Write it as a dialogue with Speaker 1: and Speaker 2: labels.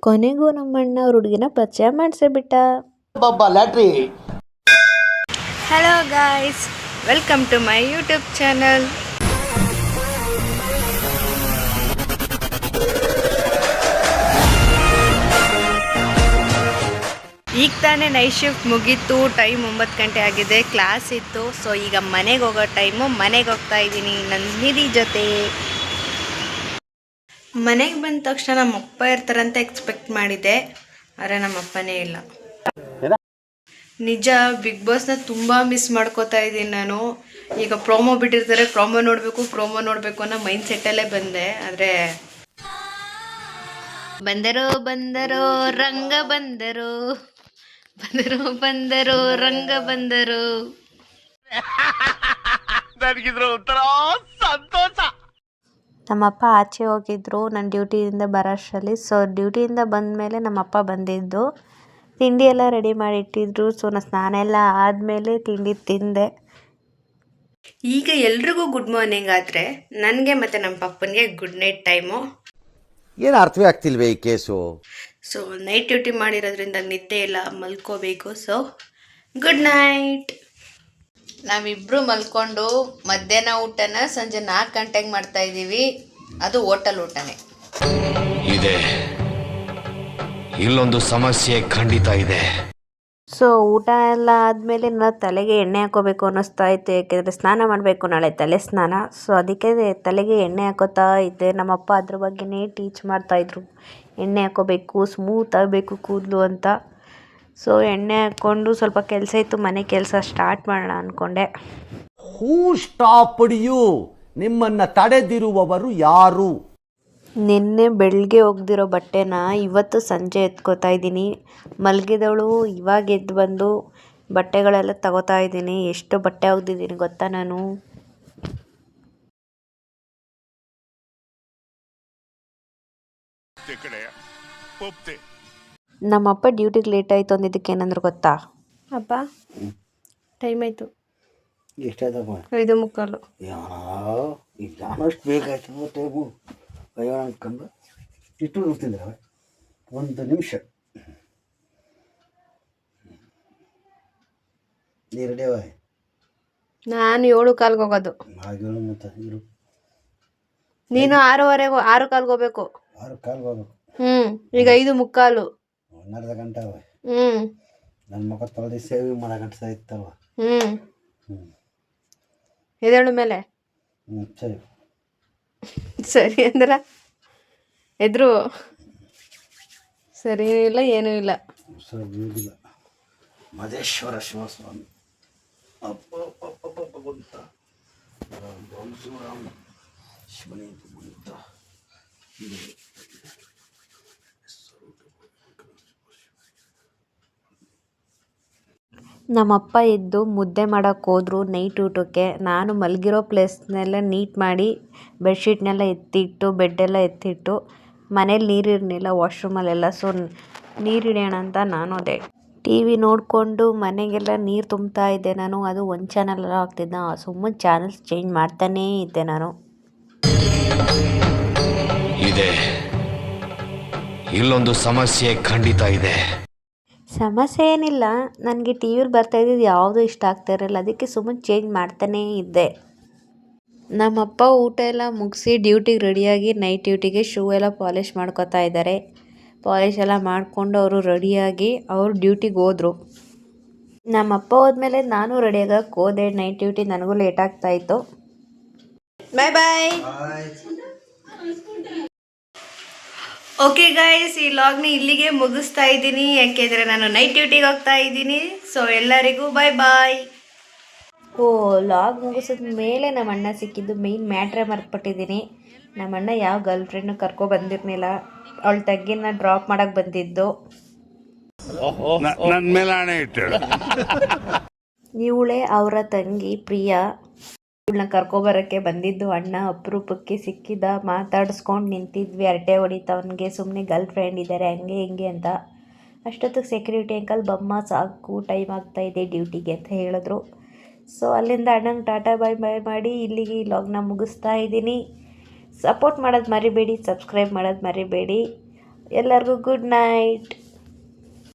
Speaker 1: ಕೊನೆಗೂ ನಮ್ಮಣ್ಣ ಅವ್ರ ಹುಡುಗಿನ ಪರಿಚಯ ಮಾಡಿಸೇ ಬಿಟ್ಟ. Hello guys, welcome to my YouTube channel. ಈಗ ತಾನೇ ನೈಟ್ ಶಿಫ್ಟ್ ಮುಗೀತು. ಟೈಮ್ 9 ಗಂಟೆ ಆಗಿದೆ. ಕ್ಲಾಸ್ ಇತ್ತು. ಸೊ ಈಗ ಮನೆಗೆ ಹೋಗೋ ಟೈಮು. ಮನೆಗೆ ಹೋಗ್ತಾ ಇದ್ದೀನಿ ನನ್ನ ನಿಧಿ ಜೊತೆ. ಮನೆಗೆ ಬಂದ ತಕ್ಷಣ ನಮ್ಮಪ್ಪ ಇರ್ತಾರಂತ ಎಕ್ಸ್ಪೆಕ್ಟ್ ಮಾಡಿದ್ದೆ, ಆದರೆ ನಮ್ಮಪ್ಪನೇ ಇಲ್ಲ. ನಿಜ, ಬಿಗ್ ಬಾಸ್ನ ತುಂಬ ಮಿಸ್ ಮಾಡ್ಕೋತಾ ಇದ್ದೀನಿ ನಾನು. ಈಗ ಪ್ರೋಮೋ ಬಿಟ್ಟಿರ್ತಾರೆ, ಪ್ರೋಮೋ ನೋಡಬೇಕು ಅನ್ನೋ ಮೈಂಡ್ ಸೆಟ್ಟಲ್ಲೇ ಬಂದೆ. ಆದರೆ ಬಂದರೋ ರಂಗ ಬಂದರೋ ರಂಗ ಬಂದರೋ. ನಮ್ಮಪ್ಪ ಆಚೆ ಹೋಗಿದ್ರು ನನ್ನ ಡ್ಯೂಟಿಯಿಂದ ಬರೋಷ್ಟರಲ್ಲಿ. ಸೊ ಡ್ಯೂಟಿಯಿಂದ ಬಂದಮೇಲೆ ನಮ್ಮಪ್ಪ ಬಂದಿದ್ದು. ತಿಂಡಿ ಎಲ್ಲ ರೆಡಿ ಮಾಡಿಟ್ಟಿದ್ರು. ಸೊ ನಾನು ಸ್ನಾನ ಎಲ್ಲ ಆದಮೇಲೆ ತಿಂಡಿ ತಿಂದೆ. ಈಗ ಎಲ್ರಿಗೂ ಗುಡ್ ಮಾರ್ನಿಂಗ್ ಆದರೆ ನನಗೆ ಮತ್ತು ನಮ್ಮ ಪಪ್ಪನಿಗೆ ಗುಡ್ ನೈಟ್ ಟೈಮು.
Speaker 2: ಏನು ಅರ್ಥವೇ ಆಗ್ತಿಲ್ವೇ ಈ ಕೇಸು.
Speaker 1: ಸೊ ನೈಟ್ ಡ್ಯೂಟಿ ಮಾಡಿರೋದ್ರಿಂದ ನಿದ್ದೆ ಇಲ್ಲ, ಮಲ್ಕೋಬೇಕು. So good night. ನಾವಿಬ್ಬರು ಮಲ್ಕೊಂಡು ಮಧ್ಯಾಹ್ನ ಊಟನ ಸಂಜೆ 4 ಗಂಟೆಗೆ ಮಾಡ್ತಾ ಇದ್ದೀವಿ. ಅದು ಹೋಟೆಲ್ ಊಟನೇ
Speaker 3: ಇದೆ. ಇಲ್ಲೊಂದು ಸಮಸ್ಯೆ ಖಂಡಿತ ಇದೆ.
Speaker 1: ಸೊ ಊಟ ಎಲ್ಲ ಆದಮೇಲೆ ನಾನು ತಲೆಗೆ ಎಣ್ಣೆ ಹಾಕೋಬೇಕು ಅನ್ನಿಸ್ತಾ ಇತ್ತು. ಯಾಕೆಂದರೆ ಸ್ನಾನ ಮಾಡಬೇಕು, ನಾಳೆ ತಲೆ ಸ್ನಾನ. ಸೊ ಅದಕ್ಕೆ ತಲೆಗೆ ಎಣ್ಣೆ ಹಾಕೋತಾ ಇದ್ದೆ. ನಮ್ಮಪ್ಪ ಅದ್ರ ಬಗ್ಗೆನೇ ಟೀಚ್ ಮಾಡ್ತಾಯಿದ್ರು. ಎಣ್ಣೆ ಹಾಕೋಬೇಕು, ಸ್ಮೂತ್ ಆಗಬೇಕು ಕೂದಲು ಅಂತ. ಸೊ ಎಣ್ಣೆ ಹಾಕ್ಕೊಂಡು ಸ್ವಲ್ಪ ಕೆಲಸ ಇತ್ತು, ಮನೆ ಕೆಲಸ ಸ್ಟಾರ್ಟ್ ಮಾಡೋಣ ಅಂದ್ಕೊಂಡೆ.
Speaker 2: ಹೂ ಸ್ಟಾಪ್ಡ್ ಯು? ನಿಮ್ಮನ್ನು ತಡೆದಿರುವವರು ಯಾರು?
Speaker 1: ನಿನ್ನೆ ಬೆಳಗ್ಗೆ ಒಗ್ದಿರೋ ಬಟ್ಟೆನ ಇವತ್ತು ಸಂಜೆ ಎತ್ಕೋತಾ ಇದ್ದೀನಿ. ಮಲಗಿದವಳು ಇವಾಗ ಎದ್ದು ಬಂದು ಬಟ್ಟೆಗಳೆಲ್ಲ ತಗೋತಾ ಇದ್ದೀನಿ. ಎಷ್ಟು ಬಟ್ಟೆ ಒಗ್ದಿದ್ದೀನಿ ಗೊತ್ತಾ ನಾನು? ನಮ್ಮಪ್ಪ ಡ್ಯೂಟಿಗೆ ಲೇಟ್ ಆಯಿತು ಅಂದಿದ್ದಕ್ಕೆ ಏನಂದ್ರೆ ಗೊತ್ತಾ? ಅಪ್ಪ ಟೈಮ್ ಆಯಿತು.
Speaker 2: ಎಷ್ಟಾಯ್ತಪ್ಪ?
Speaker 1: 5:45.
Speaker 2: ಯಾನಷ್ಟು ಬೇಕಾಯ್ತು ಟೈಮು. ಅಯ್ಯೋ ಅನ್ಕೊಂಡು ಇಷ್ಟು ಇರ್ತಿದ್ರೆ 1 ನಿಮಿಷ. ನೀ ರೆಡಿಯವ?
Speaker 1: ನಾನು 7:15 ಹೋಗೋದು.
Speaker 2: ಹಾಗೇಳು ಮತ್ತೆ ಇರು.
Speaker 1: ನೀನು 6:15 6:15 ಹೋಗ್ಬೇಕು.
Speaker 2: 6:15 ಹೋಗ್ಬೇಕು.
Speaker 1: ಈಗ 5:45.
Speaker 2: 1/2 ಗಂಟೆ ಅವ. ನನ್ನ ಮಗ ತೊಳೆದು ಸೇವಿಂಗ್ ಮಾಡೋ ಗಂಟೆ ಇತ್ತವ.
Speaker 1: ಎದ್ದೇಳು ಮೇಲೆ.
Speaker 2: ಸರಿ
Speaker 1: ಸರಿ ಅಂದ್ರೆ ಎದ್ರು ಸರಿ ಇಲ್ಲ, ಏನೂ ಇಲ್ಲ.
Speaker 2: ಸರಿ ಇಲ್ಲ. ಮಹದೇಶ್ವರ ಶಿವಸ್ವಾಮಿ ಅಪ್ಪ ಭಗವಂತ ಶಿವನೇ ಭಗವಂತ.
Speaker 1: ನಮ್ಮಪ್ಪ ಎದ್ದು ಮುದ್ದೆ ಮಾಡೋಕ್ಕೆ ಹೋದ್ರು ನೈಟ್ ಊಟಕ್ಕೆ. ನಾನು ಮಲಗಿರೋ ಪ್ಲೇಸ್ನೆಲ್ಲ ನೀಟ್ ಮಾಡಿ ಬೆಡ್ಶೀಟ್ನೆಲ್ಲ ಎತ್ತಿಟ್ಟು, ಬೆಡ್ಡೆಲ್ಲ ಎತ್ತಿಟ್ಟು, ಮನೇಲಿ ನೀರಿರಲಿಲ್ಲ ವಾಶ್ರೂಮಲ್ಲೆಲ್ಲ. ಸೊ ನೀರಿಡೋಣ ಅಂತ ನಾನು ಅದೇ ಟಿ ವಿ ನೋಡಿಕೊಂಡು ಮನೆಗೆಲ್ಲ ನೀರು ತುಂಬ್ತಾ ಇದ್ದೆ ನಾನು. ಅದು ಒಂದು ಚಾನಲ್ ಆಗ್ತಿದ್ದ, ಸುಮ್ಮನೆ ಚಾನಲ್ಸ್ ಚೇಂಜ್ ಮಾಡ್ತಾನೇ ಇದ್ದೆ ನಾನು.
Speaker 3: ಇದೆ. ಇಲ್ಲೊಂದು ಸಮಸ್ಯೆ ಖಂಡಿತ ಇದೆ.
Speaker 1: ಸಮಸ್ಯೆ ಏನಿಲ್ಲ, ನನಗೆ ಟಿ ವಿಲಿ ಬರ್ತಾಯಿದ್ದು ಯಾವುದೂ ಇಷ್ಟ ಆಗ್ತಾ ಇರಲಿಲ್ಲ. ಅದಕ್ಕೆ ಸುಮ್ಮನೆ ಚೇಂಜ್ ಮಾಡ್ತಾನೇ ಇದ್ದೆ. ನಮ್ಮಪ್ಪ ಊಟ ಎಲ್ಲ ಮುಗಿಸಿ ಡ್ಯೂಟಿಗೆ ರೆಡಿಯಾಗಿ ನೈಟ್ ಡ್ಯೂಟಿಗೆ ಶೂ ಎಲ್ಲ ಪಾಲಿಷ್ ಮಾಡ್ಕೋತಾ ಇದ್ದಾರೆ. ಪಾಲಿಷ್ ಎಲ್ಲ ಮಾಡಿಕೊಂಡು ಅವರು ರೆಡಿಯಾಗಿ ಅವರು ಡ್ಯೂಟಿಗೆ ಹೋದರು. ನಮ್ಮಪ್ಪ ಹೋದ್ಮೇಲೆ ನಾನು ರೆಡಿಯಾಗಕ್ಕೆ ಹೋದೆ. ನೈಟ್ ಡ್ಯೂಟಿ ನನಗೂ ಲೇಟ್ ಆಗ್ತಾಯಿತ್ತು. ಬಾಯ್ ಬಾಯ್. ಓಕೆ ಗಾಯ್ಸ್, ಈ ಲಾಗ್ನ ಇಲ್ಲಿಗೆ ಮುಗಿಸ್ತಾ ಇದ್ದೀನಿ. ಯಾಕೆಂದರೆ ನಾನು ನೈಟ್ ಡ್ಯೂಟಿಗೆ ಹೋಗ್ತಾ ಇದ್ದೀನಿ. ಸೊ ಎಲ್ಲರಿಗೂ ಬಾಯ್ ಬಾಯ್. ಲಾಗ್ ಮುಗಿಸಿದ ಮೇಲೆ ನಮ್ಮ ಅಣ್ಣ ಸಿಕ್ಕಿದ್ದು. ಮೇಯ್ನ್ ಮ್ಯಾಟ್ರೇ ಮರ್ತ್ಬಿಟ್ಟಿದ್ದೀನಿ. ನಮ್ಮ ಅಣ್ಣ ಯಾವ ಗರ್ಲ್ ಫ್ರೆಂಡ್ನ ಬಂದಿರಲಿಲ್ಲ. ಅವಳ ತಂಗಿನ ಡ್ರಾಪ್ ಮಾಡಕ್ಕೆ ಬಂದಿದ್ದು. ಇವಳೇ ಅವರ ತಂಗಿ ಪ್ರಿಯಾ. ಇವಳನ್ನ ಕರ್ಕೊಬರೋಕ್ಕೆ ಬಂದಿದ್ದು ಅಣ್ಣ. ಅಪರೂಪಕ್ಕೆ ಸಿಕ್ಕಿದ, ಮಾತಾಡಿಸ್ಕೊಂಡು ನಿಂತಿದ್ವಿ. ಹರಟೆ ಹೊಡಿತವನಿಗೆ ಸುಮ್ಮನೆ ಗರ್ಲ್ ಫ್ರೆಂಡ್ ಇದ್ದಾರೆ ಹಂಗೆ ಹಿಂಗೆ ಅಂತ. ಅಷ್ಟೊತ್ತಿಗೆ ಸೆಕ್ಯೂರಿಟಿ ಅಂಕಲ್ ಬಮ್ಮ ಸಾಕು, ಟೈಮ್ ಆಗ್ತಾಯಿದೆ ಡ್ಯೂಟಿಗೆ ಅಂತ ಹೇಳಿದ್ರು. ಸೊ ಅಲ್ಲಿಂದ ಅಣ್ಣಂಗೆ ಟಾಟಾ ಬಾಯ್ ಬಾಯ್ ಮಾಡಿ ಇಲ್ಲಿಗೆ ಈ ಲಾಗ್ನ ಮುಗಿಸ್ತಾ ಇದ್ದೀನಿ. ಸಪೋರ್ಟ್ ಮಾಡೋದು ಮರಿಬೇಡಿ, ಸಬ್ಸ್ಕ್ರೈಬ್ ಮಾಡೋದು ಮರಿಬೇಡಿ. ಎಲ್ಲರಿಗೂ ಗುಡ್ ನೈಟ್.